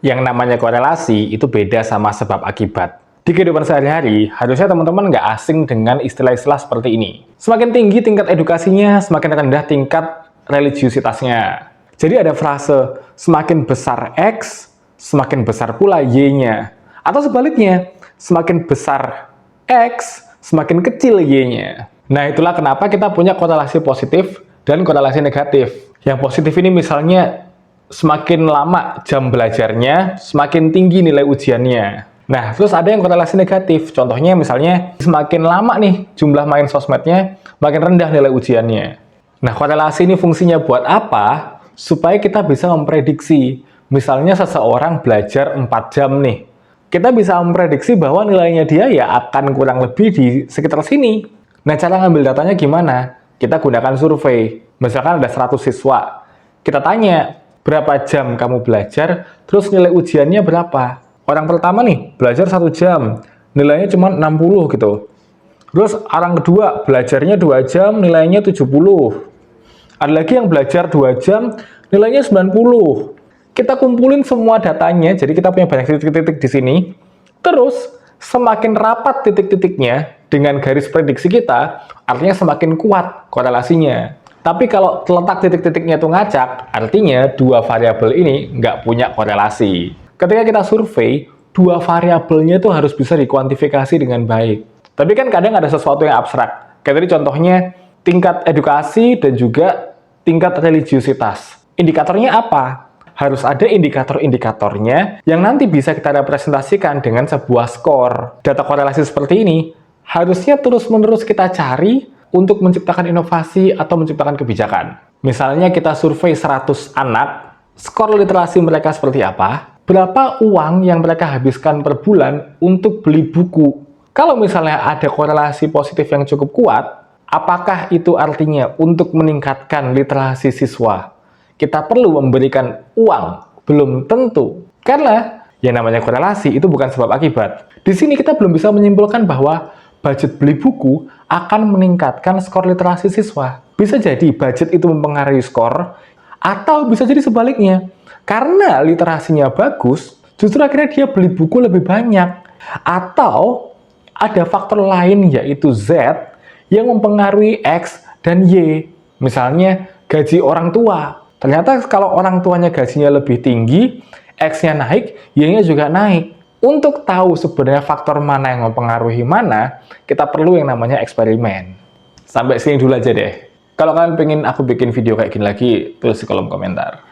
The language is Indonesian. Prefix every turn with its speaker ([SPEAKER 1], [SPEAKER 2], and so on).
[SPEAKER 1] Yang namanya korelasi itu beda sama sebab akibat. Di kehidupan sehari-hari, harusnya teman-teman nggak asing dengan istilah-istilah seperti ini. Semakin tinggi tingkat edukasinya, semakin rendah tingkat religiusitasnya. Jadi ada frase, semakin besar X, semakin besar pula Y-nya. Atau sebaliknya, semakin besar X, semakin kecil Y-nya. Nah, itulah kenapa kita punya korelasi positif dan korelasi negatif. Yang positif ini misalnya, semakin lama jam belajarnya, semakin tinggi nilai ujiannya. Nah, terus ada yang korelasi negatif. Contohnya misalnya, semakin lama nih jumlah main sosmednya, makin rendah nilai ujiannya. Nah, korelasi ini fungsinya buat apa? Supaya kita bisa memprediksi. Misalnya seseorang belajar 4 jam nih. Kita bisa memprediksi bahwa nilainya dia ya akan kurang lebih di sekitar sini. Nah, cara ngambil datanya gimana? Kita gunakan survei. Misalkan ada 100 siswa. Kita tanya, berapa jam kamu belajar, terus nilai ujiannya berapa? Orang pertama nih, belajar 1 jam, nilainya cuma 60 gitu. Terus orang kedua, belajarnya 2 jam, nilainya 70. Ada lagi yang belajar 2 jam, nilainya 90. Kita kumpulin semua datanya, jadi kita punya banyak titik-titik di sini. Terus, semakin rapat titik-titiknya dengan garis prediksi kita, artinya semakin kuat korelasinya. Tapi kalau terletak titik-titiknya itu ngacak, artinya dua variabel ini nggak punya korelasi. Ketika kita survei, dua variabelnya itu harus bisa dikuantifikasi dengan baik. Tapi kan kadang ada sesuatu yang abstrak. Kayak tadi contohnya, tingkat edukasi dan juga tingkat religiusitas. Indikatornya apa? Harus ada indikator-indikatornya yang nanti bisa kita representasikan dengan sebuah skor. Data korelasi seperti ini harusnya terus-menerus kita cari untuk menciptakan inovasi atau menciptakan kebijakan. Misalnya kita survei 100 anak, skor literasi mereka seperti apa, berapa uang yang mereka habiskan per bulan untuk beli buku. Kalau misalnya ada korelasi positif yang cukup kuat, apakah itu artinya untuk meningkatkan literasi siswa kita perlu memberikan uang? Belum tentu. Karena yang namanya korelasi itu bukan sebab akibat. Di sini kita belum bisa menyimpulkan bahwa budget beli buku akan meningkatkan skor literasi siswa. Bisa jadi budget itu mempengaruhi skor, atau bisa jadi sebaliknya. Karena literasinya bagus, justru akhirnya dia beli buku lebih banyak. Atau ada faktor lain yaitu Z yang mempengaruhi X dan Y. Misalnya gaji orang tua. Ternyata kalau orang tuanya gajinya lebih tinggi, X-nya naik, Y-nya juga naik. Untuk tahu sebenarnya faktor mana yang mempengaruhi mana, kita perlu yang namanya eksperimen. Sampai sini dulu aja deh. Kalau kalian pengen aku bikin video kayak gini lagi, tulis di kolom komentar.